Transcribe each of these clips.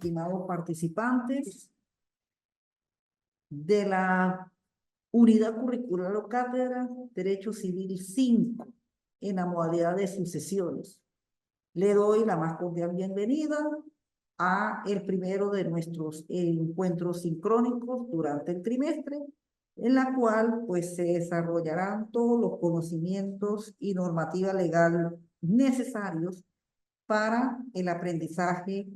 estimados participantes de la Unidad Curricular o Cátedra Derecho Civil 5 en la modalidad de sucesiones. Le doy la más cordial bienvenida a el primero de nuestros encuentros sincrónicos durante el trimestre, en la cual pues se desarrollarán todos los conocimientos y normativa legal necesarios para el aprendizaje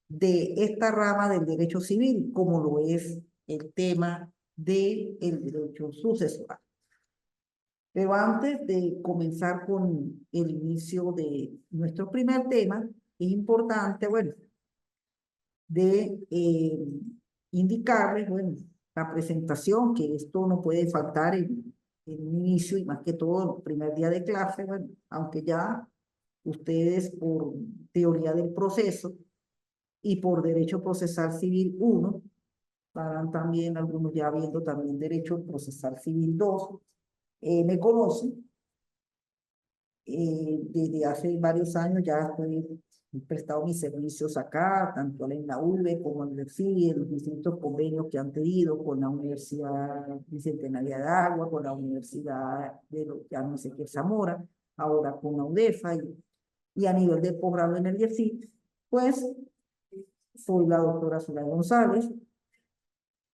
de esta rama del derecho civil, como lo es el tema del derecho sucesoral. Pero antes de comenzar con el inicio de nuestro primer tema, es importante, bueno, de indicarles, bueno, la presentación, que esto no puede faltar en un inicio y más que todo el primer día de clase, bueno, aunque ya ustedes por teoría del proceso y por derecho procesal civil 1, estarán también algunos ya viendo también derecho procesal civil 2, me conocen. Desde hace varios años ya he prestado mis servicios acá, tanto en la ULE como en el CIE, en los distintos convenios que han tenido con la Universidad Bicentenaria de Agua, con la Universidad de ya no sé qué, Zamora, ahora con la UDEFA y a nivel de posgrado en el IEFI, pues soy la doctora Zulay González,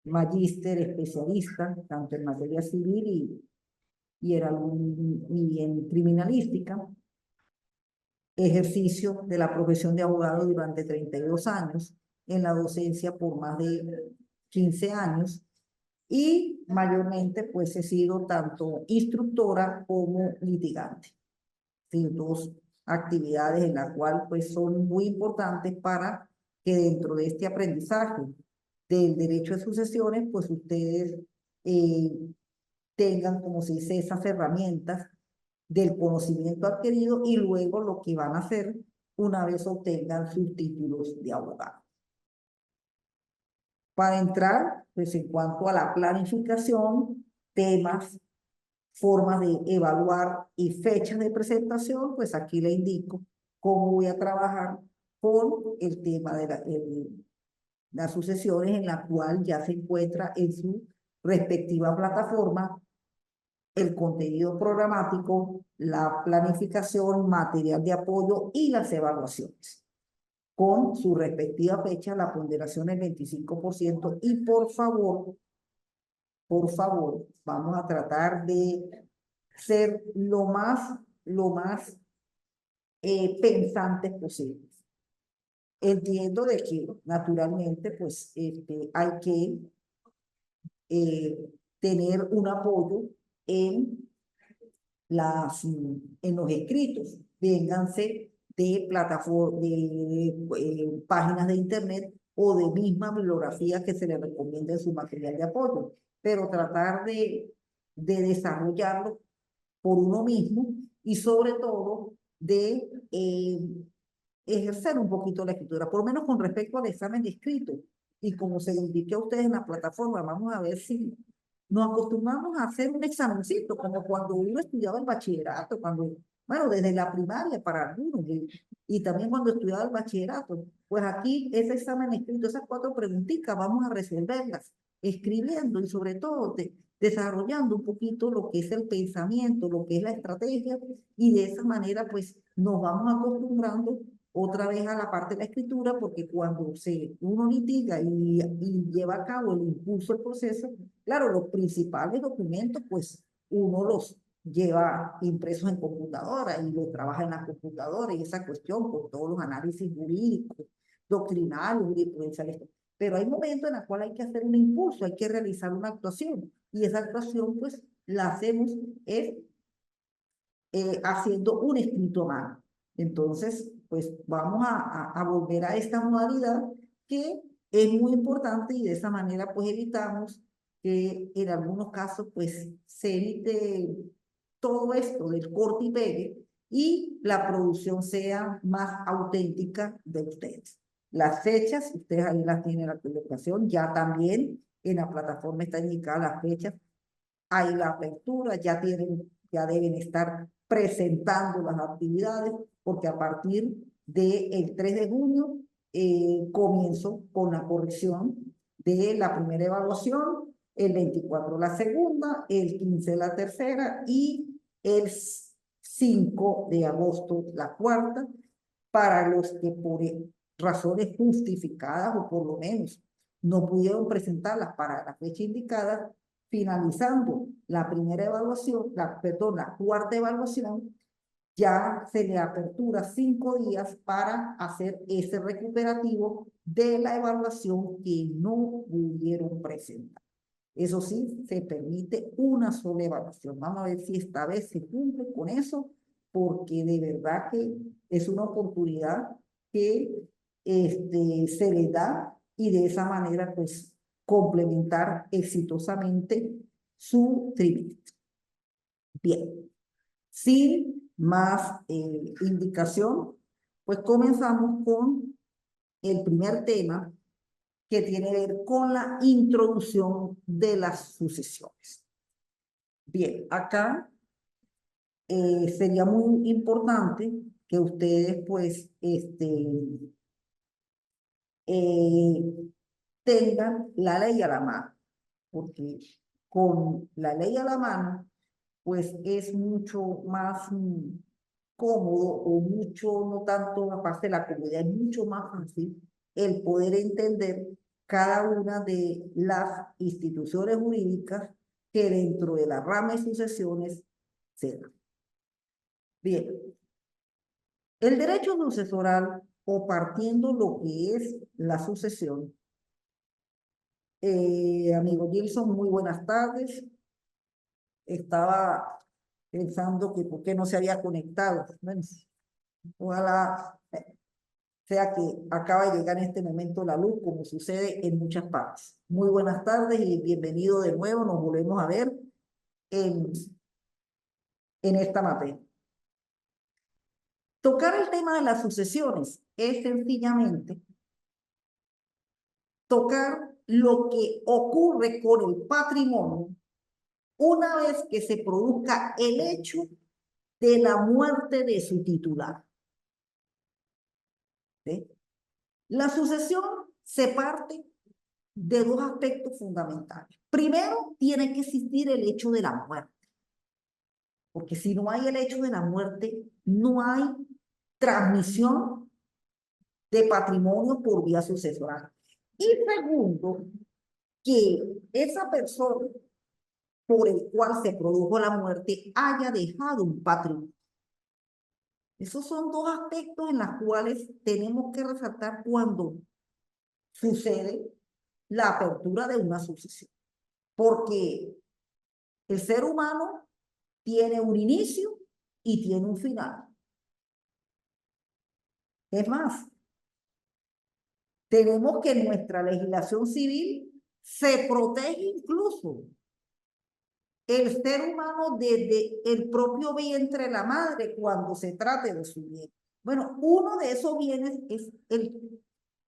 magíster especialista tanto en materia civil y en criminalística, ejercicio de la profesión de abogado durante 32 años, en la docencia por más de 15 años, y mayormente pues he sido tanto instructora como litigante. Sí, dos actividades en las cuales pues son muy importantes para que dentro de este aprendizaje del derecho de sucesiones, pues ustedes tengan, como se dice, esas herramientas del conocimiento adquirido y luego lo que van a hacer una vez obtengan sus títulos de abogado. Para entrar, pues en cuanto a la planificación, temas, formas de evaluar y fechas de presentación, pues aquí le indico cómo voy a trabajar con el tema de las sucesiones, en la cual ya se encuentra en su respectiva plataforma el contenido programático, la planificación, material de apoyo y las evaluaciones. Con su respectiva fecha, la ponderación es 25%. Y por favor, vamos a tratar de ser lo más pensantes posibles. Entiendo de que naturalmente pues hay que tener un apoyo en los escritos, vénganse de plataformas, de páginas de internet o de misma bibliografía que se les recomienda en su material de apoyo, pero tratar de desarrollarlo por uno mismo y sobre todo de ejercer un poquito la escritura, por lo menos con respecto al examen de escrito. Y como se indique a ustedes en la plataforma, vamos a ver si nos acostumbramos a hacer un examencito, como cuando uno estudiaba el bachillerato, bueno, desde la primaria para algunos, y también cuando estudiaba el bachillerato. Pues aquí ese examen escrito, esas 4 preguntitas, vamos a resolverlas escribiendo y sobre todo desarrollando un poquito lo que es el pensamiento, lo que es la estrategia, y de esa manera pues nos vamos acostumbrando otra vez a la parte de la escritura, porque cuando uno litiga y lleva a cabo el impulso del proceso, claro, los principales documentos, pues uno los lleva impresos en computadora y los trabaja en la computadora y esa cuestión con todos los análisis jurídicos, doctrinales, jurisprudenciales. Pero hay momentos en los cuales hay que hacer un impulso, hay que realizar una actuación y esa actuación pues la hacemos haciendo un escrito a mano. Entonces, pues vamos a volver a esta modalidad que es muy importante y de esa manera pues evitamos que en algunos casos pues se evite todo esto del corte y pegue y la producción sea más auténtica de ustedes. Las fechas, ustedes ahí las tienen en la publicación, ya también en la plataforma está indicada las fechas, hay la apertura, ya deben estar presentando las actividades, porque a partir del 3 de junio comienzo con la corrección de la primera evaluación, el 24 la segunda, el 15 la tercera y el 5 de agosto la cuarta, para los que por razones justificadas o por lo menos no pudieron presentarlas para la fecha indicada, finalizando la primera evaluación, perdón, la cuarta evaluación, ya se le apertura 5 días para hacer ese recuperativo de la evaluación que no pudieron presentar. Eso sí, se permite una sola evaluación. Vamos a ver si esta vez se cumple con eso, porque de verdad que es una oportunidad que se les da y de esa manera pues complementar exitosamente su trimestre. Bien, sin más indicación, pues comenzamos con el primer tema, que tiene que ver con la introducción de las sucesiones. Bien, acá sería muy importante que ustedes pues tengan la ley a la mano, porque con la ley a la mano pues es mucho más cómodo o mucho, no tanto aparte de la comodidad, es mucho más fácil el poder entender cada una de las instituciones jurídicas que dentro de la rama de sucesiones se dan. Bien, el derecho sucesoral, o partiendo lo que es la sucesión, amigo Gilson, muy buenas tardes. Estaba pensando que por qué no se había conectado. Bueno, ojalá sea que acaba de llegar en este momento la luz, como sucede en muchas partes. Muy buenas tardes y bienvenido de nuevo. Nos volvemos a ver en, en esta materia. Tocar el tema de las sucesiones es sencillamente tocar lo que ocurre con el patrimonio una vez que se produzca el hecho de la muerte de su titular. ¿Sí? La sucesión se parte de dos aspectos fundamentales. Primero, tiene que existir el hecho de la muerte, porque si no hay el hecho de la muerte, no hay transmisión de patrimonio por vía sucesoral. Y segundo, que esa persona por el cual se produjo la muerte haya dejado un patrimonio. Esos son dos aspectos en los cuales tenemos que resaltar cuando sucede la apertura de una sucesión. Porque el ser humano tiene un inicio y tiene un final. Es más, tenemos que en nuestra legislación civil se protege incluso el ser humano desde el propio vientre de la madre cuando se trate de su bien. Bueno, uno de esos bienes es el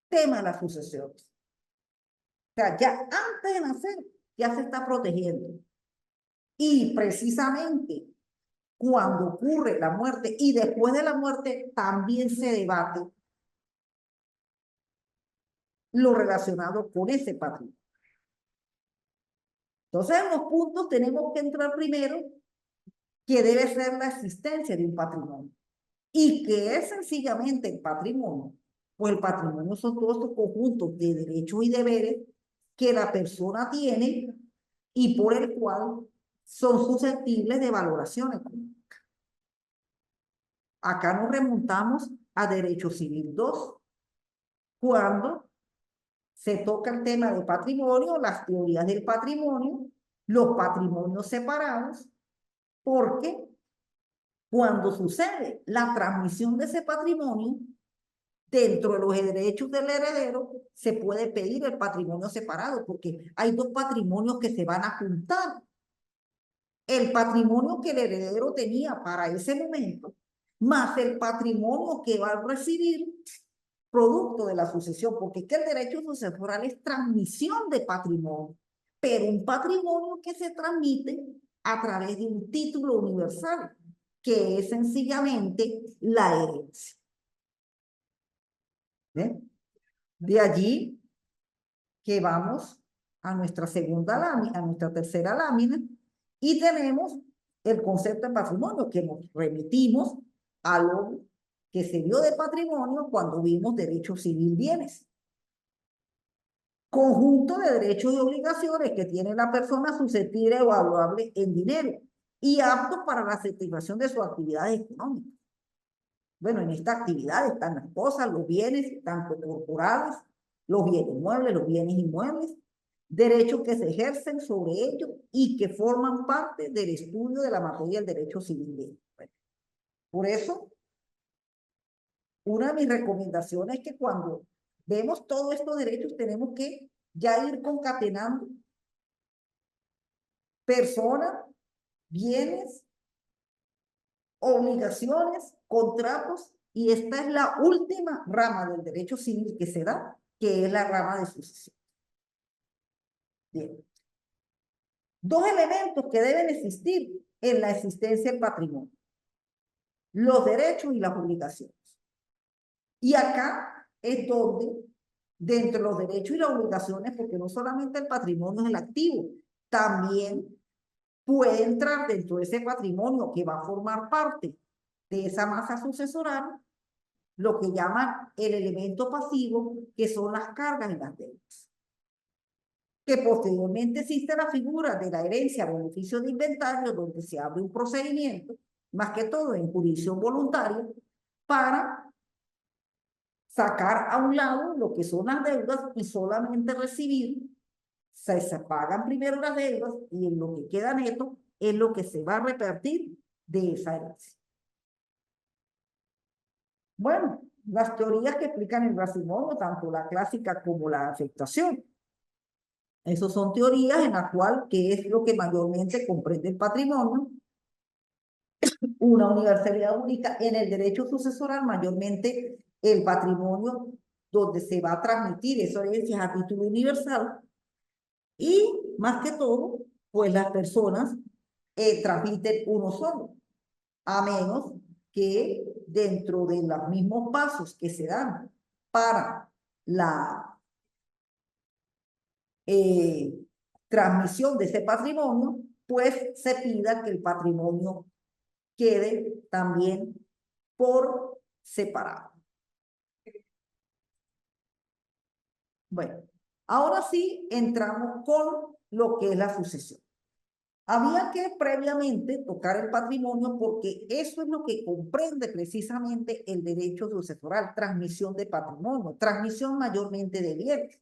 tema de las sucesiones. O sea, ya antes de nacer ya se está protegiendo. Y precisamente cuando ocurre la muerte y después de la muerte también se debate lo relacionado con ese patrimonio. Entonces, en los puntos tenemos que entrar primero que debe ser la existencia de un patrimonio. ¿Y que es sencillamente el patrimonio? Pues el patrimonio son todos estos conjuntos de derechos y deberes que la persona tiene y por el cual son susceptibles de valoración económica. Acá nos remontamos a Derecho Civil 2, cuando se toca el tema del patrimonio, las teorías del patrimonio, los patrimonios separados, porque cuando sucede la transmisión de ese patrimonio, dentro de los derechos del heredero, se puede pedir el patrimonio separado, porque hay dos patrimonios que se van a juntar. El patrimonio que el heredero tenía para ese momento, más el patrimonio que va a recibir producto de la sucesión, porque es que el derecho sucesoral es transmisión de patrimonio, pero un patrimonio que se transmite a través de un título universal, que es sencillamente la herencia. ¿Ven? De allí que vamos a nuestra segunda lámina, a nuestra tercera lámina, y tenemos el concepto de patrimonio, que nos remitimos a lo que se dio de patrimonio cuando vimos derecho civil bienes. Conjunto de derechos y obligaciones que tiene la persona susceptible o evaluable en dinero y apto para la satisfacción de sus actividades económicas. Bueno, en esta actividad están las cosas, los bienes, tanto corporales, los bienes muebles, los bienes inmuebles, derechos que se ejercen sobre ellos y que forman parte del estudio de la materia del derecho civil. Bueno, por eso, una de mis recomendaciones es que cuando vemos todos estos derechos tenemos que ya ir concatenando personas, bienes, obligaciones, contratos, y esta es la última rama del derecho civil que se da, que es la rama de sucesión. Bien. Dos elementos que deben existir en la existencia del patrimonio: los derechos y las obligaciones. Y acá es donde, dentro de los derechos y las obligaciones, porque no solamente el patrimonio es el activo, también puede entrar dentro de ese patrimonio que va a formar parte de esa masa sucesoral, lo que llaman el elemento pasivo, que son las cargas y las deudas. Que posteriormente existe la figura de la herencia a beneficio de inventario, donde se abre un procedimiento, más que todo en jurisdicción voluntaria, para sacar a un lado lo que son las deudas y solamente recibir, se pagan primero las deudas y en lo que queda neto es lo que se va a repartir de esa herencia. Bueno, las teorías que explican el patrimonio, tanto la clásica como la afectación. Esas son teorías en las cuales, ¿qué es lo que mayormente comprende el patrimonio? Una universalidad única en el derecho sucesoral, mayormente el patrimonio donde se va a transmitir esas herencias a título universal, y más que todo, pues las personas transmiten uno solo, a menos que dentro de los mismos pasos que se dan para la transmisión de ese patrimonio, pues se pida que el patrimonio quede también por separado. Bueno, ahora sí entramos con lo que es la sucesión. Había que previamente tocar el patrimonio porque eso es lo que comprende precisamente el derecho sucesoral: transmisión de patrimonio, transmisión mayormente de bienes.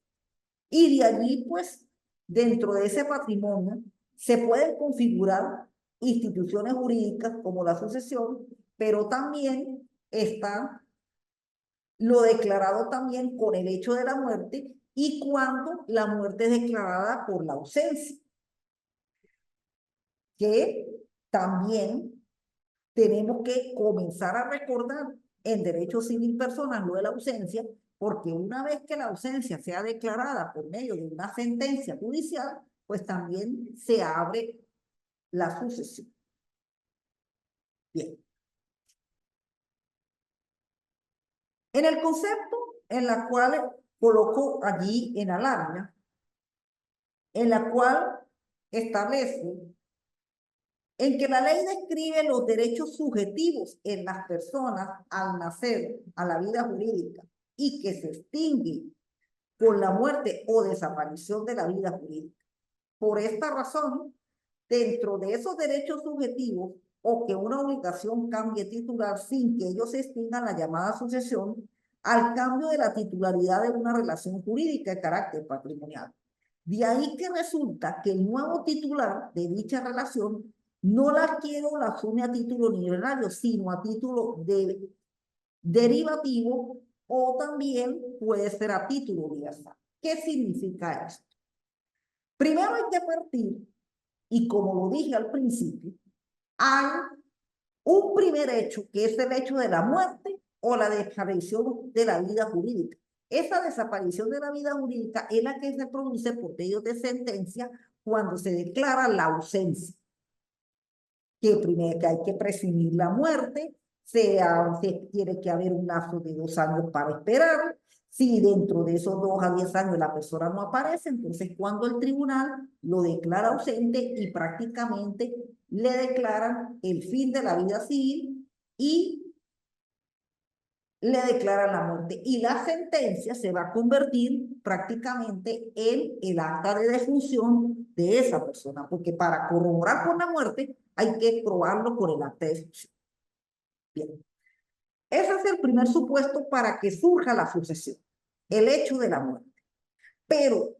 Y de allí, pues, dentro de ese patrimonio se pueden configurar instituciones jurídicas como la sucesión, pero también está lo declarado también con el hecho de la muerte y cuando la muerte es declarada por la ausencia, que también tenemos que comenzar a recordar en derecho civil personal lo de la ausencia, porque una vez que la ausencia sea declarada por medio de una sentencia judicial, pues también se abre la sucesión. Bien. En el concepto en la cual coloco allí en la lámina, en la cual establece en que la ley describe los derechos subjetivos en las personas al nacer a la vida jurídica y que se extingue con la muerte o desaparición de la vida jurídica. Por esta razón, dentro de esos derechos subjetivos, o que una obligación cambie titular sin que ellos se extingan, la llamada sucesión, al cambio de la titularidad de una relación jurídica de carácter patrimonial. De ahí que resulta que el nuevo titular de dicha relación no la adquiere o la asume a título nivelario, sino a título de derivativo, o también puede ser a título universal. ¿Qué significa esto? Primero hay que partir, y como lo dije al principio, hay un primer hecho, que es el hecho de la muerte o la desaparición de la vida jurídica. Esa desaparición de la vida jurídica es la que se produce por medio de sentencia cuando se declara la ausencia. Que primero que hay que presumir la muerte, se tiene que haber un lapso de 2 años para esperar, Si dentro de esos 2 a 10 años la persona no aparece, entonces cuando el tribunal lo declara ausente y prácticamente le declaran el fin de la vida civil y le declaran la muerte. Y la sentencia se va a convertir prácticamente en el acta de defunción de esa persona, porque para corroborar con la muerte hay que probarlo por el acta de defunción. Bien. Ese es el primer supuesto para que surja la sucesión, el hecho de la muerte. Pero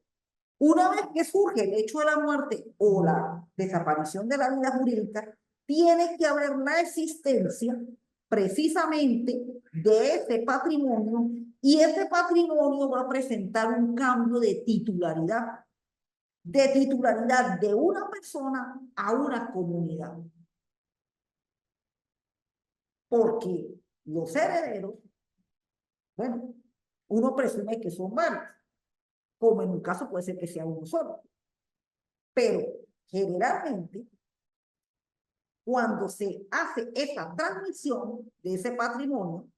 una vez que surge el hecho de la muerte o la desaparición de la vida jurídica, tiene que haber la existencia precisamente de ese patrimonio y ese patrimonio va a presentar un cambio de titularidad de una persona a una comunidad. Porque los herederos, bueno, uno presume que son varios, como en un caso puede ser que sea uno solo, pero generalmente cuando se hace esa transmisión de ese patrimonio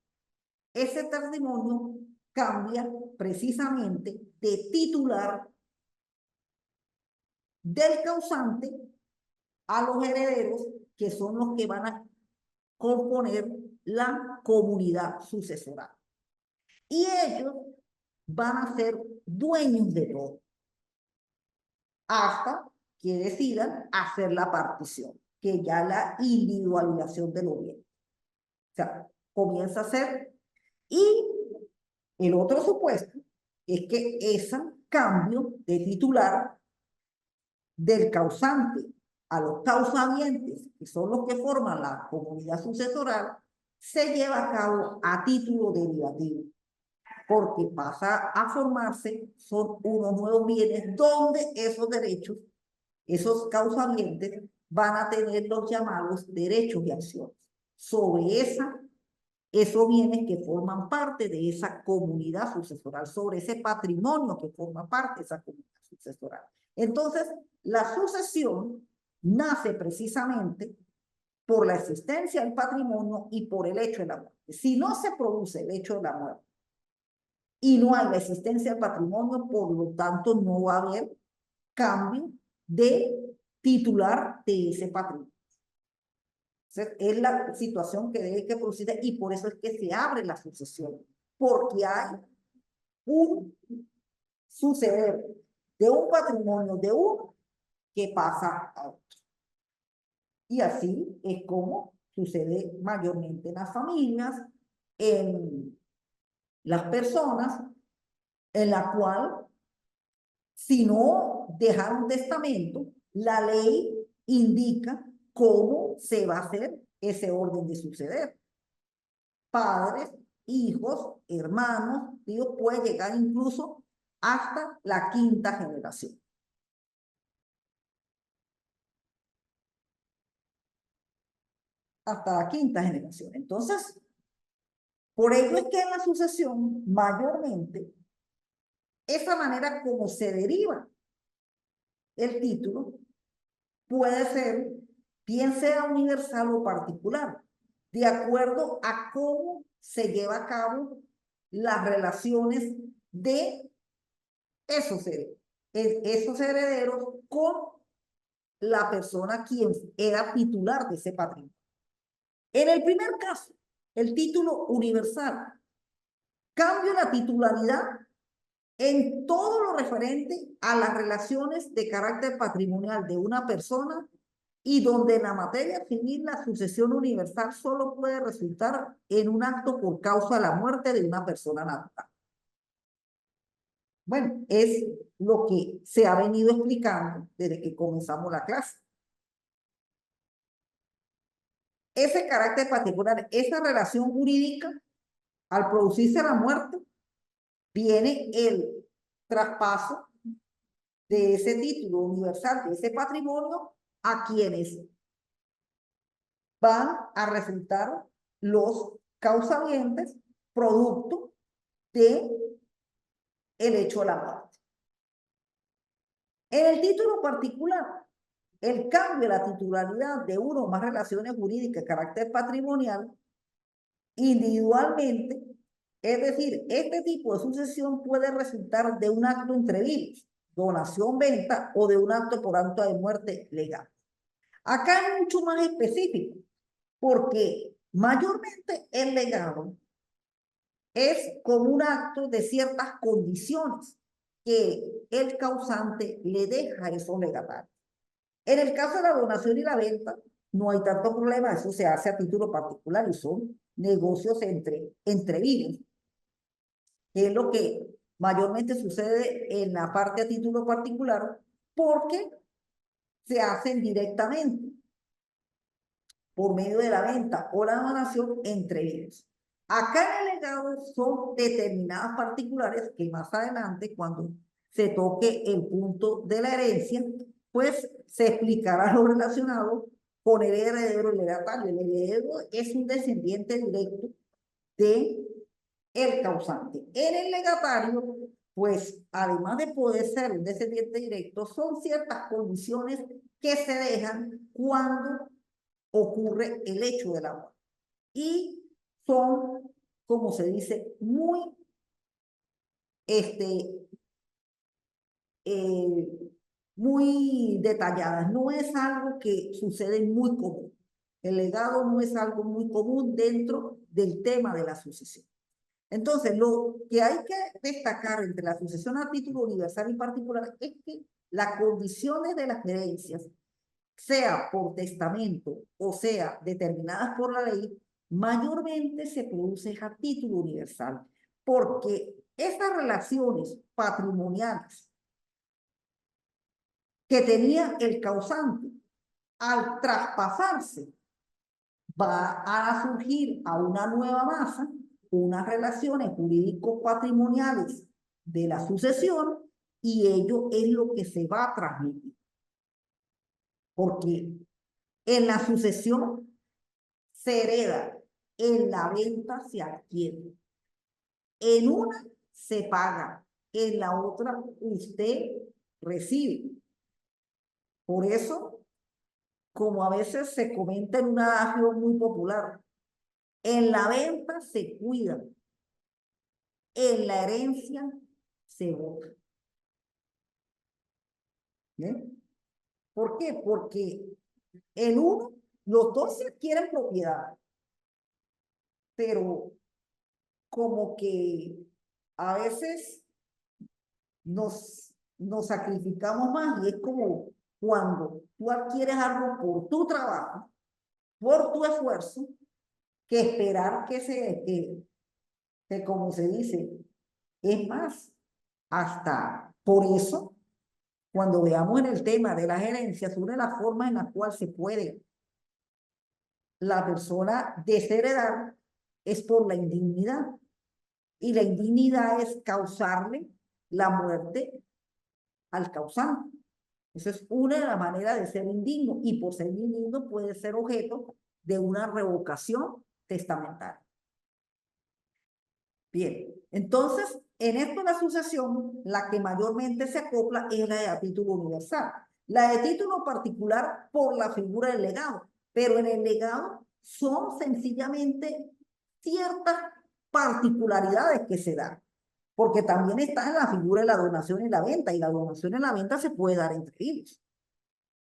cambia precisamente de titular del causante a los herederos, que son los que van a componer la comunidad sucesoral. Y ellos van a ser dueños de todo, hasta que decidan hacer la partición, que ya la individualización de los bienes. O sea, comienza a ser. Y el otro supuesto es que ese cambio de titular del causante a los causavientes, que son los que forman la comunidad sucesoral, se lleva a cabo a título derivativo, porque pasa a formarse, son unos nuevos bienes donde esos derechos, esos causavientes, van a tener los llamados derechos y acciones sobre esos bienes que forman parte de esa comunidad sucesoral, sobre ese patrimonio que forma parte de esa comunidad sucesoral. Entonces, la sucesión nace precisamente por la existencia del patrimonio y por el hecho de la muerte. Si no se produce el hecho de la muerte y no hay la existencia del patrimonio, por lo tanto no va a haber cambio de titular de ese patrimonio. Es la situación que debe que producirse y por eso es que se abre la sucesión, porque hay un suceder de un patrimonio de uno que pasa a otro. Y así es como sucede mayormente en las familias, en las personas, en la cual si no dejan un testamento, la ley indica cómo se va a hacer ese orden de suceder. Padres, hijos, hermanos, Dios puede llegar incluso hasta la quinta generación. Hasta la quinta generación. Entonces, por ello es que en la sucesión, mayormente, esa manera como se deriva el título puede ser, bien sea universal o particular, de acuerdo a cómo se lleva a cabo las relaciones de esos herederos con la persona quien era titular de ese patrimonio. En el primer caso, el título universal cambia la titularidad en todo lo referente a las relaciones de carácter patrimonial de una persona y donde en la materia civil la sucesión universal solo puede resultar en un acto por causa de la muerte de una persona natural. Bueno, es lo que se ha venido explicando desde que comenzamos la clase. Ese carácter particular, esa relación jurídica, al producirse la muerte, viene el traspaso de ese título universal, de ese patrimonio, a quienes van a resultar los causavientes producto de el hecho de la muerte. En el título particular, el cambio de la titularidad de uno o más relaciones jurídicas de carácter patrimonial individualmente Es decir, este tipo de sucesión puede resultar de un acto entre vivos, donación, venta o de un acto por acto de muerte legal. Acá es mucho más específico, porque mayormente el legado es como un acto de ciertas condiciones que el causante le deja a esos legatarios. En el caso de la donación y la venta, no hay tanto problema, eso se hace a título particular y son negocios entre vidas, que es lo que mayormente sucede en la parte a título particular, porque se hacen directamente por medio de la venta o la donación entre ellos. Acá en el legado son determinadas particulares que más adelante, cuando se toque el punto de la herencia, pues se explicará lo relacionado con el heredero y el legatario. El heredero es un descendiente directo de el causante. En el legatario, pues además de poder ser un descendiente directo, son ciertas condiciones que se dejan cuando ocurre el hecho de la muerte. Y son, como se dice, muy este, eh, muy detalladas. No es algo que sucede muy común. El legado no es algo muy común dentro del tema de la sucesión. Entonces, lo que hay que destacar entre la sucesión a título universal y particular es que las condiciones de las herencias, sea por testamento o sea determinadas por la ley, mayormente se produce a título universal, porque estas relaciones patrimoniales que tenía el causante, al traspasarse, va a surgir a una nueva masa unas relaciones jurídico-patrimoniales de la sucesión y ello es lo que se va a transmitir. Porque en la sucesión se hereda, en la venta se adquiere. En una se paga, en la otra usted recibe. Por eso, como a veces se comenta en un adagio muy popular, en la venta se cuida, en la herencia se vota. ¿Bien? ¿Por qué? Porque en uno, los dos se adquieren propiedad, pero como que a veces nos sacrificamos más y es como cuando tú adquieres algo por tu trabajo, por tu esfuerzo, que esperar que como se dice, es más, hasta por eso, cuando veamos en el tema de las herencias, una de las formas en las cuales se puede la persona desheredar es por la indignidad. Y la indignidad es causarle la muerte al causante. Esa es una de las maneras de ser indigno y por ser indigno puede ser objeto de una revocación testamentaria. Bien, entonces, en esto de la sucesión, la que mayormente se acopla es la de a título universal. La de título particular por la figura del legado, pero en el legado son sencillamente ciertas particularidades que se dan, porque también está en la figura de la donación y la venta, y la donación y la venta se puede dar entre ellos.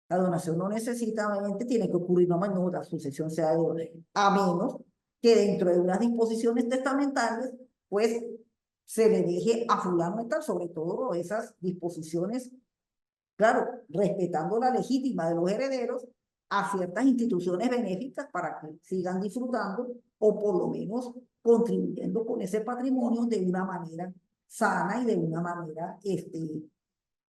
La donación no necesariamente tiene que ocurrir, no, la sucesión sea de a menos que dentro de unas disposiciones testamentarias, pues se le deje a fulano tal, sobre todo esas disposiciones, claro, respetando la legítima de los herederos a ciertas instituciones benéficas para que sigan disfrutando o por lo menos contribuyendo con ese patrimonio de una manera sana y de una manera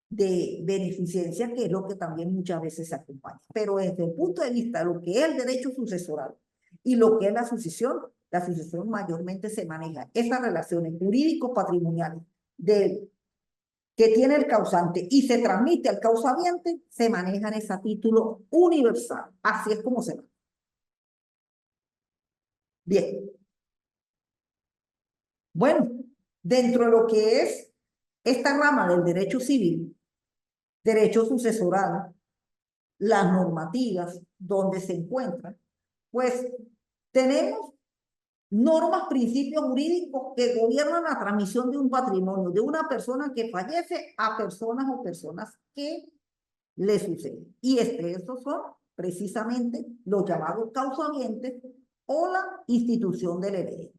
de beneficencia, que es lo que también muchas veces se acompaña. Pero desde el punto de vista de lo que es el derecho sucesoral y lo que es la sucesión mayormente se maneja esas relaciones jurídico-patrimoniales que tiene el causante y se transmite al causaviente, se manejan ese título universal. Así es como se maneja. Bien. Bueno, dentro de lo que es esta rama del derecho civil, derecho sucesoral, las normativas donde se encuentran, pues tenemos normas, principios jurídicos que gobiernan la transmisión de un patrimonio de una persona que fallece a personas o personas que le suceden. Y estos son precisamente los llamados causamientos o la institución del heredero.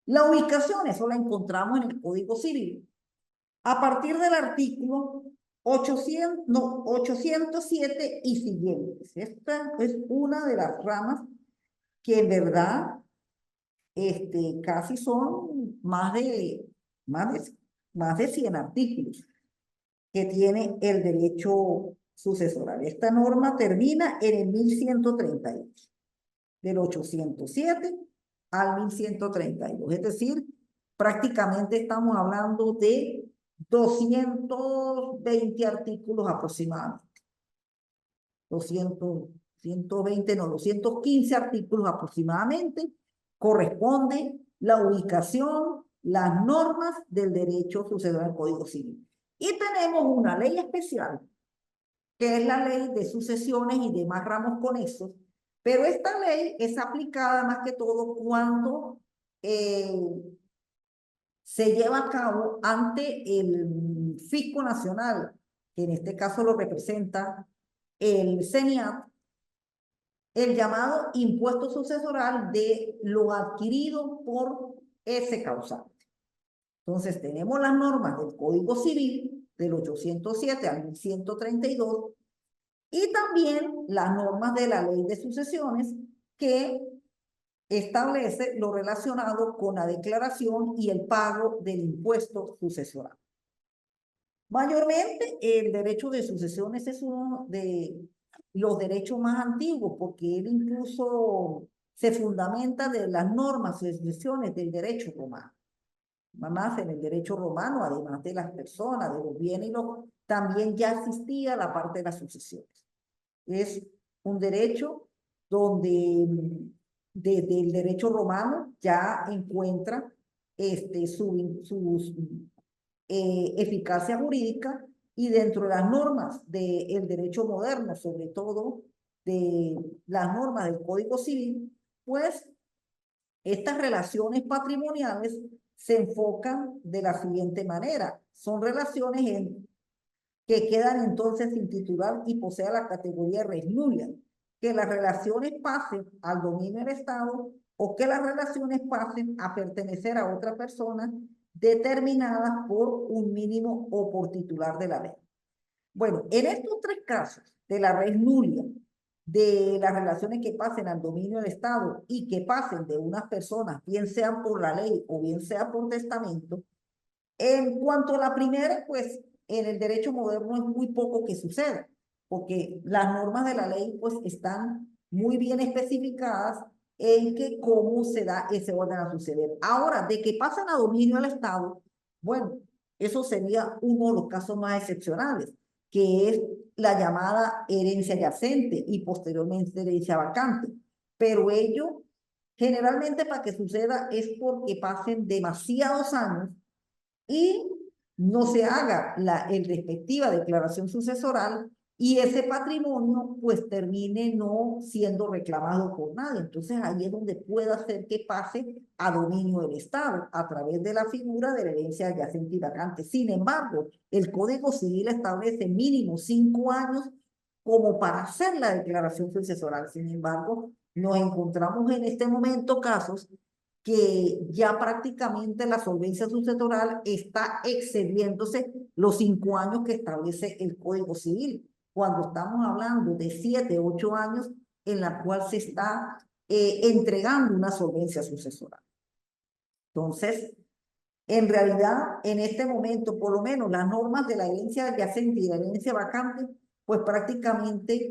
La ubicación, eso la encontramos en el Código Civil. A partir del artículo 807 y siguientes. Esta es una de las ramas que en verdad casi son más de 100 artículos que tiene el derecho sucesoral. Esta norma termina en el 1132, del 807 al 1132. Es decir, prácticamente estamos hablando de 220 artículos aproximadamente. 120, no, 215 artículos aproximadamente, corresponde la ubicación, las normas del derecho sucesoral del Código Civil. Y tenemos una ley especial, que es la ley de sucesiones y demás ramos conexos, pero esta ley es aplicada más que todo cuando se lleva a cabo ante el Fisco Nacional, que en este caso lo representa el CENIAT, el llamado impuesto sucesoral de lo adquirido por ese causante. Entonces tenemos las normas del Código Civil del 807 al 1132 y también las normas de la Ley de Sucesiones que establece lo relacionado con la declaración y el pago del impuesto sucesoral. Mayormente el derecho de sucesiones es uno de los derechos más antiguos porque él incluso se fundamenta de las normas y expresiones del derecho romano. Más en el derecho romano, además de las personas, de los bienes, también ya existía la parte de las sucesiones. Es un derecho donde desde el derecho romano ya encuentra sus eficacia jurídica y dentro de las normas del derecho moderno, sobre todo de las normas del Código Civil, pues estas relaciones patrimoniales se enfocan de la siguiente manera. Son relaciones que quedan entonces sin titular y poseen la categoría de res nullia, que las relaciones pasen al dominio del Estado o que las relaciones pasen a pertenecer a otra persona determinadas por un mínimo o por titular de la ley. Bueno, en estos tres casos de la res nullia, de las relaciones que pasen al dominio del Estado y que pasen de unas personas, bien sean por la ley o bien sea por testamento, en cuanto a la primera, pues en el derecho moderno es muy poco que suceda, porque las normas de la ley pues están muy bien especificadas en que cómo se da ese orden a suceder. Ahora, de que pasan a dominio del Estado, bueno, eso sería uno de los casos más excepcionales, que es la llamada herencia yacente y posteriormente herencia vacante. Pero ello, generalmente para que suceda es porque pasen demasiados años y no se haga la respectiva declaración sucesoral y ese patrimonio pues termine no siendo reclamado por nadie. Entonces ahí es donde puede hacer que pase a dominio del Estado a través de la figura de la herencia adyacente y vacante. Sin embargo, el Código Civil establece mínimo 5 años como para hacer la declaración sucesoral. Sin embargo, nos encontramos en este momento casos que ya prácticamente la solvencia sucesoral está excediéndose los 5 años que establece el Código Civil, cuando estamos hablando de 7, 8 años en la cual se está entregando una solvencia sucesoral. Entonces, en realidad, en este momento, por lo menos las normas de la herencia adyacente y la herencia vacante, pues prácticamente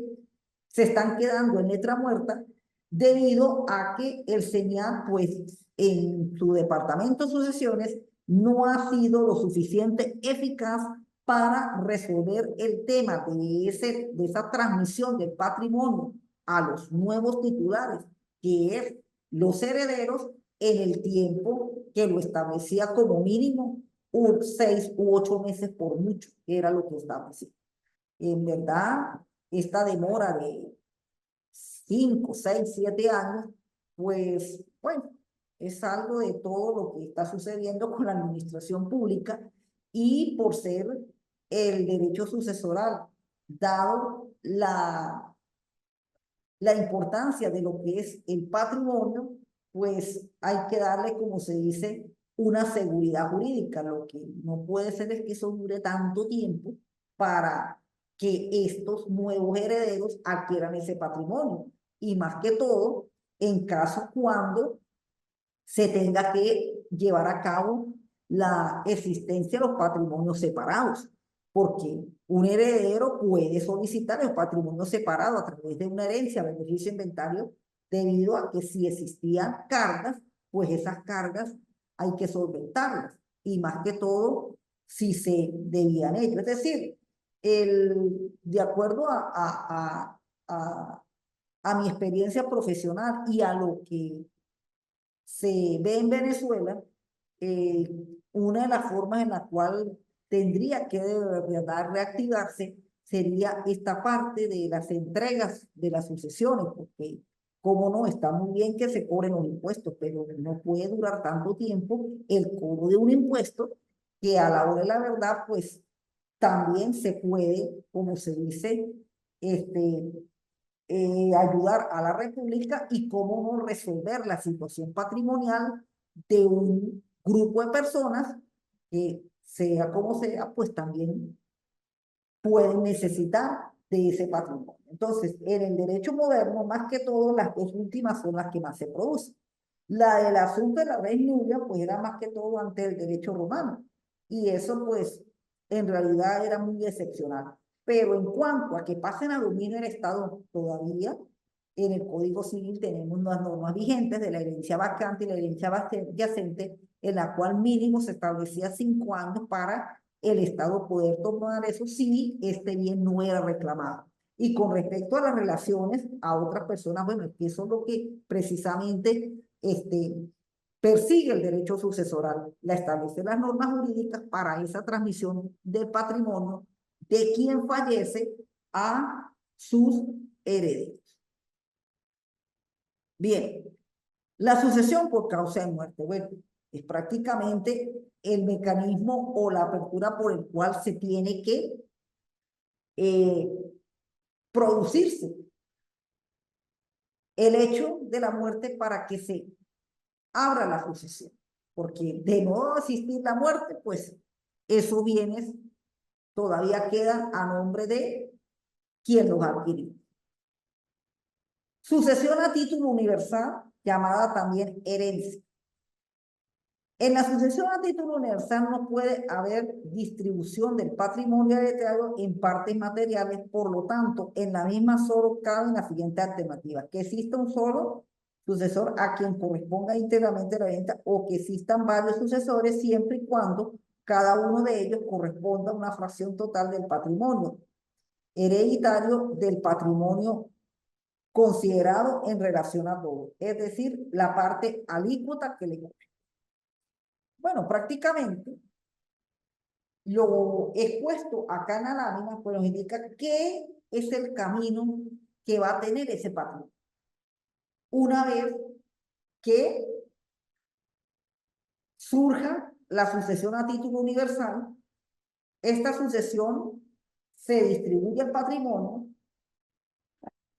se están quedando en letra muerta debido a que el CENIAT, pues en su departamento de sucesiones, no ha sido lo suficiente eficaz para resolver el tema de esa transmisión del patrimonio a los nuevos titulares, que es los herederos, en el tiempo que lo establecía como mínimo 6 u 8 meses por mucho, que era lo que establecía. En verdad, esta demora de 5, 6, 7 años pues, bueno, es algo de todo lo que está sucediendo con la administración pública y por ser el derecho sucesoral, dado la importancia de lo que es el patrimonio, pues hay que darle, como se dice, una seguridad jurídica. Lo que no puede ser es que eso dure tanto tiempo para que estos nuevos herederos adquieran ese patrimonio. Y más que todo, en casos cuando se tenga que llevar a cabo la existencia de los patrimonios separados, porque un heredero puede solicitar el patrimonio separado a través de una herencia, beneficio inventario, debido a que si existían cargas, pues esas cargas hay que solventarlas, y más que todo, si se debían ellos. Es decir, de acuerdo a mi experiencia profesional y a lo que se ve en Venezuela, eh, una de las formas en la cual tendría que de verdad reactivarse sería esta parte de las entregas de las sucesiones, porque como no, está muy bien que se cobren los impuestos, pero no puede durar tanto tiempo el cobro de un impuesto que a la hora de la verdad, pues también se puede, como se dice, este, ayudar a la República y cómo no resolver la situación patrimonial de un grupo de personas que, sea como sea, pues también pueden necesitar de ese patrimonio. Entonces, en el derecho moderno, más que todo, las dos últimas son las que más se producen. La del asunto de la res nubia, pues era más que todo ante el derecho romano. Y eso, pues, en realidad era muy excepcional. Pero en cuanto a que pasen a dominio del Estado, todavía en el Código Civil tenemos unas normas vigentes de la herencia vacante y la herencia yacente, en la cual mínimo se establecía 5 años para el Estado poder tomar eso si este bien no era reclamado. Y con respecto a las relaciones a otras personas, bueno, es que eso es lo que precisamente persigue el derecho sucesoral, la establece las normas jurídicas para esa transmisión del patrimonio de quien fallece a sus herederos. Bien, la sucesión por causa de muerte, bueno, es prácticamente el mecanismo o la apertura por el cual se tiene que eh, producirse el hecho de la muerte para que se abra la sucesión. Porque de no existir la muerte, pues esos bienes todavía quedan a nombre de quien los adquirió. Sucesión a título universal, llamada también herencia. En la sucesión a título universal no puede haber distribución del patrimonio hereditario en partes materiales, por lo tanto, en la misma solo caben las siguientes alternativas: que exista un solo sucesor a quien corresponda íntegramente la herencia, o que existan varios sucesores siempre y cuando cada uno de ellos corresponda a una fracción total del patrimonio hereditario del patrimonio considerado en relación a todo, es decir, la parte alícuota que le corresponde. Bueno, prácticamente lo expuesto acá en la lámina, pues nos indica qué es el camino que va a tener ese patrón. Una vez que surja la sucesión a título universal, esta sucesión se distribuye el patrimonio,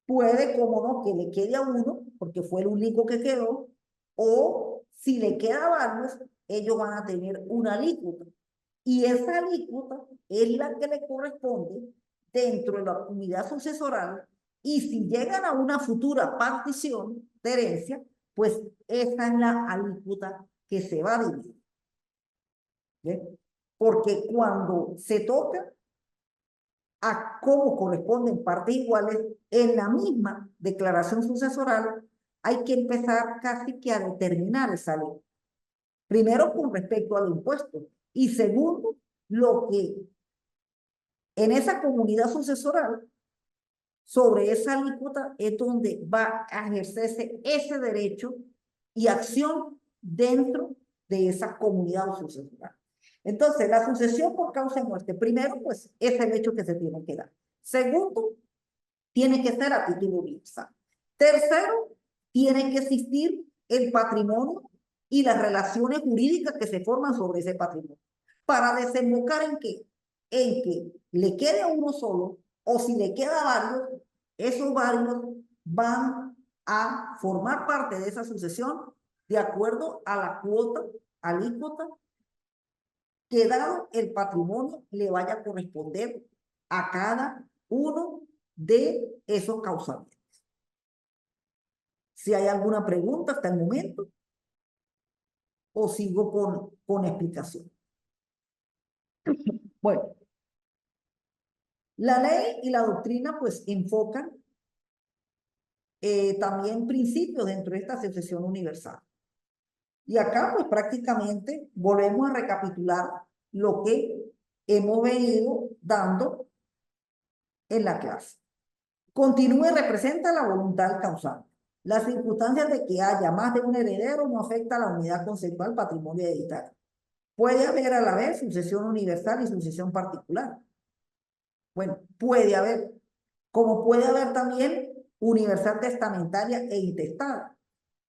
puede, como no, que le quede a uno, porque fue el único que quedó, o si le queda a varios, ellos van a tener una alícuota. Y esa alícuota es la que le corresponde dentro de la unidad sucesoral, y si llegan a una futura partición de herencia, pues esa es la alícuota que se va a dividir. ¿Bien? Porque cuando se toca a cómo corresponden partes iguales, en la misma declaración sucesoral hay que empezar casi que a determinar esa ley. Primero, con respecto al impuesto, y segundo, lo que en esa comunidad sucesoral, sobre esa alícuota, es donde va a ejercerse ese derecho y acción dentro de esa comunidad sucesoral. Entonces, la sucesión por causa de muerte, primero, pues, es el hecho que se tiene que dar. Segundo, tiene que ser a título universal. Tercero, tiene que existir el patrimonio y las relaciones jurídicas que se forman sobre ese patrimonio, para desembocar en que le quede a uno solo, o si le queda varios, esos varios van a formar parte de esa sucesión de acuerdo a la cuota, alícuota, que dado el patrimonio le vaya a corresponder a cada uno de esos causales. Si hay alguna pregunta hasta el momento, o sigo con explicación. Bueno, la ley y la doctrina pues enfocan también principios dentro de esta sucesión universal. Y acá pues prácticamente volvemos a recapitular lo que hemos venido dando en la clase. Continúe representa la voluntad del causante. Las circunstancias de que haya más de un heredero no afecta a la unidad conceptual patrimonio hereditario. Puede haber a la vez sucesión universal y sucesión particular. Bueno, puede haber, como puede haber también universal testamentaria e intestada.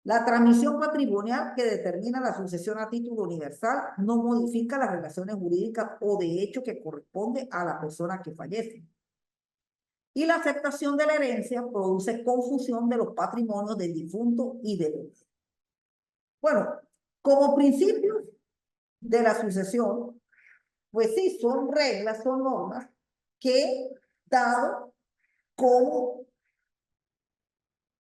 La transmisión patrimonial que determina la sucesión a título universal no modifica las relaciones jurídicas o de hecho que corresponde a la persona que fallece. Y la aceptación de la herencia produce confusión de los patrimonios del difunto y del otro. Bueno, como principios de la sucesión, pues sí, son reglas, son normas que, dado cómo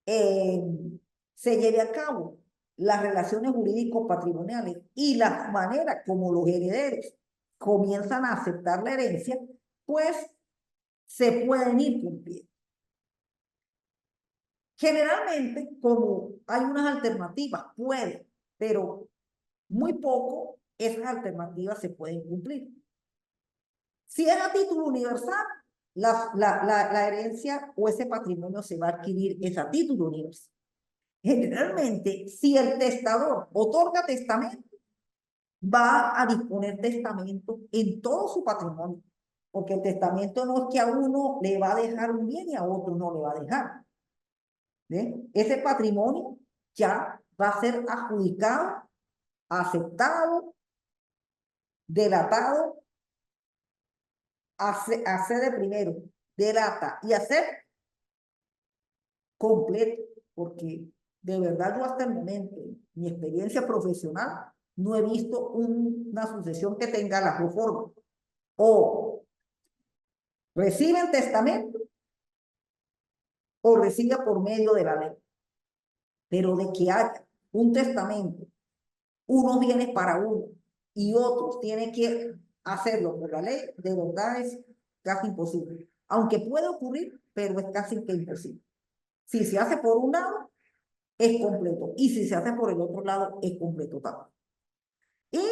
se lleve a cabo las relaciones jurídico-patrimoniales y la manera como los herederos comienzan a aceptar la herencia, pues se pueden ir cumpliendo. Generalmente, como hay unas alternativas, puede, pero muy poco esas alternativas se pueden cumplir. Si es a título universal, la herencia o ese patrimonio se va a adquirir es a título universal. Generalmente, si el testador otorga testamento, va a disponer testamento en todo su patrimonio, porque el testamento no es que a uno le va a dejar un bien y a otro no le va a dejar. ¿Ve? Ese patrimonio ya va a ser adjudicado, aceptado, delatado, a sede primero, delata y hacer completo, porque de verdad yo hasta el momento, mi experiencia profesional, no he visto una sucesión que tenga las dos formas. O reciben testamento o recibe por medio de la ley. Pero de que haya un testamento, unos bienes para uno y otros tienen que hacerlo por la ley, de verdad es casi imposible. Aunque puede ocurrir, pero es casi que imposible. Si se hace por un lado, es completo. Y si se hace por el otro lado, es completo también. Y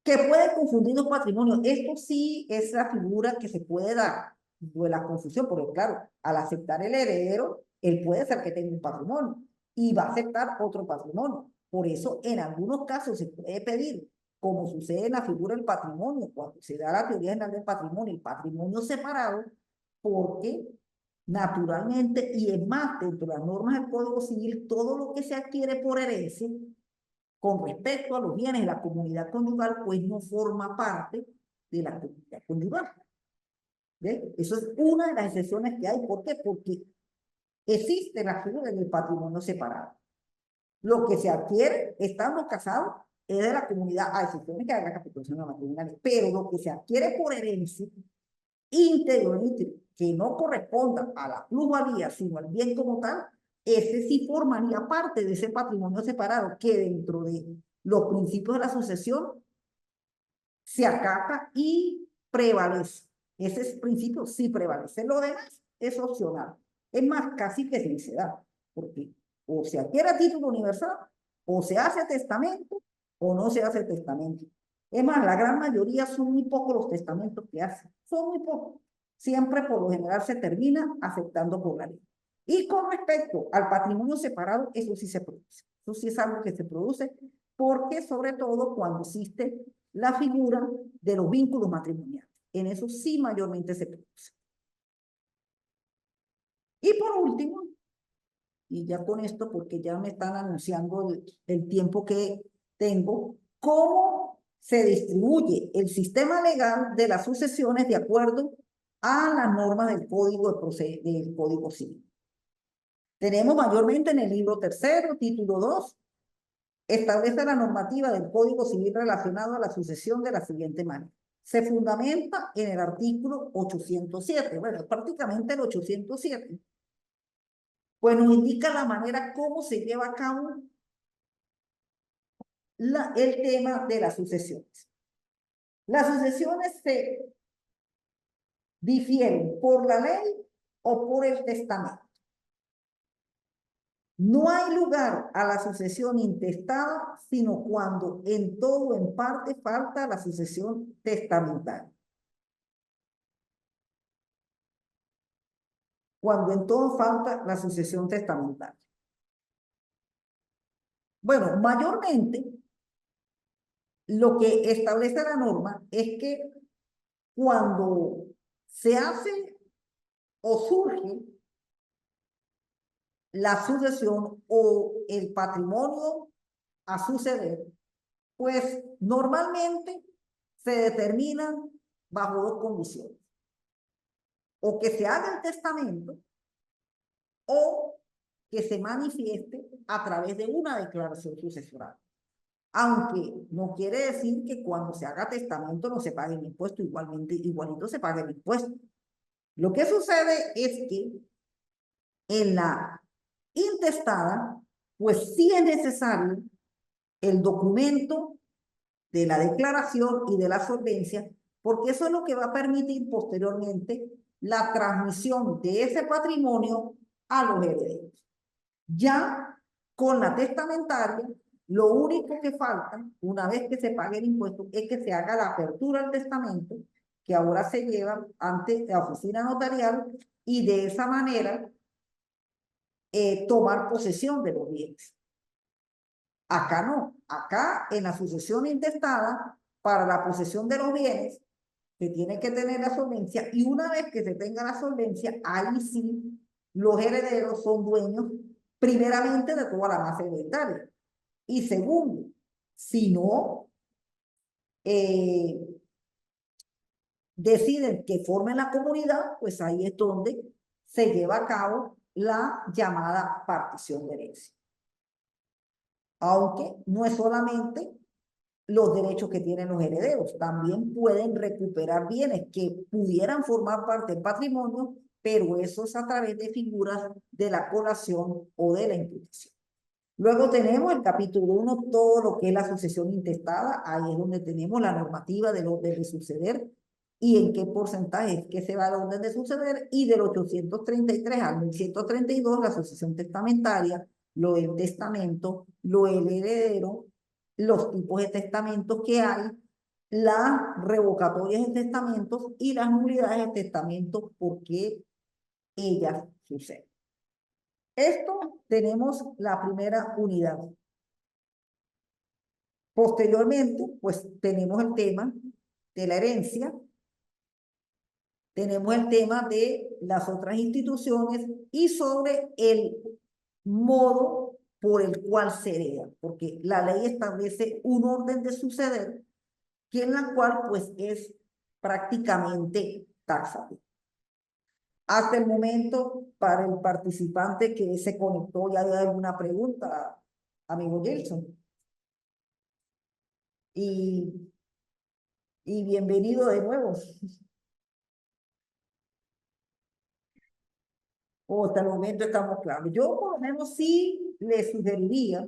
que puede confundir los patrimonios. Esto sí es la figura que se puede dar de la confusión, porque claro, al aceptar el heredero, él puede ser que tenga un patrimonio y va a aceptar otro patrimonio. Por eso, en algunos casos se puede pedir, como sucede en la figura del patrimonio, cuando se da la teoría general del patrimonio, el patrimonio separado, porque naturalmente, y es más, dentro de las normas del Código Civil, todo lo que se adquiere por herencia, con respecto a los bienes de la comunidad conyugal, pues no forma parte de la comunidad conyugal. ¿Ves? Eso es una de las excepciones que hay. ¿Por qué? Porque existe la figura del patrimonio separado. Lo que se adquiere estando casados es de la comunidad, a excepciones que haga capitulación de matrimoniales, pero lo que se adquiere por herencia íntegro, que no corresponda a la plusvalía, sino al bien como tal, ese sí formaría parte de ese patrimonio separado que dentro de los principios de la sucesión se acata y prevalece. Ese principio sí prevalece. Lo demás es opcional. Es más, casi que sí se da, porque o se adquiere a título universal, o se hace testamento, o no se hace testamento. Es más, la gran mayoría son muy pocos los testamentos que hacen. Son muy pocos. Siempre, por lo general, se termina aceptando por la ley. Y con respecto al patrimonio separado, eso sí se produce. Eso sí es algo que se produce porque, sobre todo, cuando existe la figura de los vínculos matrimoniales. En eso sí mayormente se produce. Y por último, y ya con esto, porque ya me están anunciando el tiempo que tengo, cómo se distribuye el sistema legal de las sucesiones de acuerdo a las normas del del Código Civil. Tenemos mayormente en el libro tercero, título 2, establece la normativa del Código Civil relacionado a la sucesión de la siguiente manera. Se fundamenta en el artículo 807, bueno, prácticamente el 807, pues nos indica la manera cómo se lleva a cabo el tema de las sucesiones. Las sucesiones se difieren por la ley o por el testamento. No hay lugar a la sucesión intestada, sino cuando en todo o en parte falta la sucesión testamentaria. Cuando en todo falta la sucesión testamentaria. Bueno, mayormente lo que establece la norma es que cuando se hace o surge la sucesión o el patrimonio a suceder, pues normalmente se determinan bajo dos condiciones. O que se haga el testamento o que se manifieste a través de una declaración sucesoral. Aunque no quiere decir que cuando se haga testamento no se pague el impuesto, igualito se paga el impuesto. Lo que sucede es que en la intestada, pues sí es necesario el documento de la declaración y de la solvencia, porque eso es lo que va a permitir posteriormente la transmisión de ese patrimonio a los herederos. Ya con la testamentaria, lo único que falta, una vez que se pague el impuesto, es que se haga la apertura del testamento, que ahora se lleva ante la oficina notarial, y de esa manera tomar posesión de los bienes. Acá no, acá en la sucesión intestada, para la posesión de los bienes, se tiene que tener la solvencia, y una vez que se tenga la solvencia, ahí sí los herederos son dueños primeramente de toda la masa hereditaria. Y segundo, si no deciden que formen la comunidad, pues ahí es donde se lleva a cabo la llamada partición de herencia. Aunque no es solamente los derechos que tienen los herederos, también pueden recuperar bienes que pudieran formar parte del patrimonio, pero eso es a través de figuras de la colación o de la imputación. Luego tenemos el capítulo 1, todo lo que es la sucesión intestada. Ahí es donde tenemos la normativa del orden de suceder y en qué porcentaje es que se va el orden de suceder. Y del 833 al 1132, la sucesión testamentaria, lo del testamento, lo del heredero, los tipos de testamentos que hay, las revocatorias de testamentos y las nulidades de testamentos, porque ellas suceden. Esto tenemos la primera unidad. Posteriormente, pues tenemos el tema de la herencia, tenemos el tema de las otras instituciones y sobre el modo por el cual se hereda, porque la ley establece un orden de suceder que en la cual pues es prácticamente taxativo. Hasta el momento, para el participante que se conectó, ¿ya hay alguna pregunta, amigo Gelson? Y bienvenido de nuevo. O hasta el momento estamos claros. Yo por lo menos sí le sugeriría,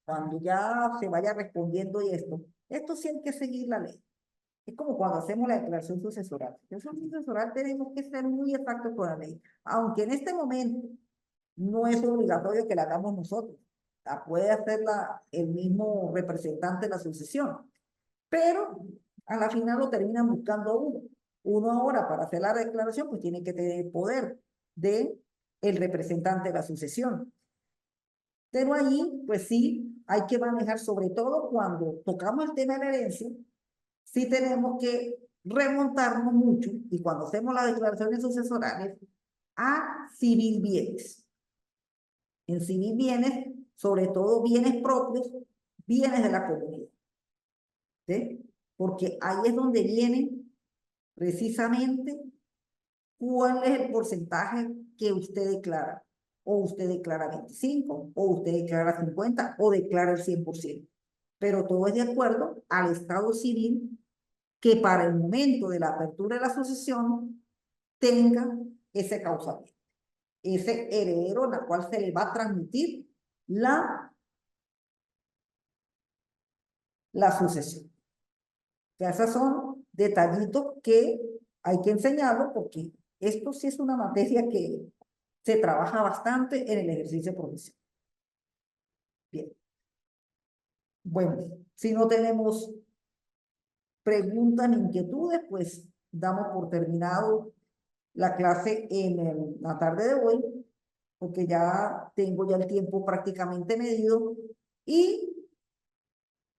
cuando ya se vaya respondiendo esto sí hay que seguir la ley. Es como cuando hacemos la declaración sucesoral. La declaración sucesoral tenemos que ser muy exactos con la ley. Aunque en este momento no es obligatorio que la hagamos nosotros. La puede hacer el mismo representante de la sucesión. Pero a la final lo terminan buscando uno. Uno ahora para hacer la declaración pues tiene que tener el poder de el representante de la sucesión. Pero allí pues sí hay que manejar, sobre todo cuando tocamos el tema de la herencia, sí tenemos que remontarnos mucho, y cuando hacemos las declaraciones sucesorales, a civil bienes. En civil bienes, sobre todo bienes propios, bienes de la comunidad. ¿Sí? Porque ahí es donde viene precisamente cuál es el porcentaje que usted declara. O usted declara 25, o usted declara 50, o declara el 100%. Pero todo es de acuerdo al estado civil que para el momento de la apertura de la asociación tenga ese causante, ese heredero en la cual se le va a transmitir la sucesión. O sea, esos son detallitos que hay que enseñarlo porque esto sí es una materia que se trabaja bastante en el ejercicio profesional. Bien. Bueno, si no tenemos preguntas ni inquietudes, pues damos por terminado la clase en la tarde de hoy, porque ya tengo ya el tiempo prácticamente medido y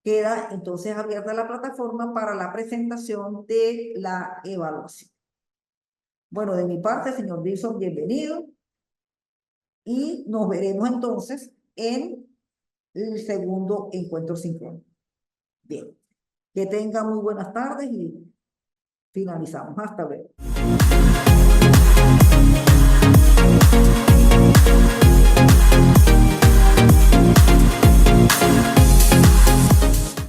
queda entonces abierta la plataforma para la presentación de la evaluación. Bueno, de mi parte, señor Wilson, bienvenido y nos veremos entonces en el segundo encuentro sincrónico. Bien, que tengan muy buenas tardes y finalizamos. Hasta luego.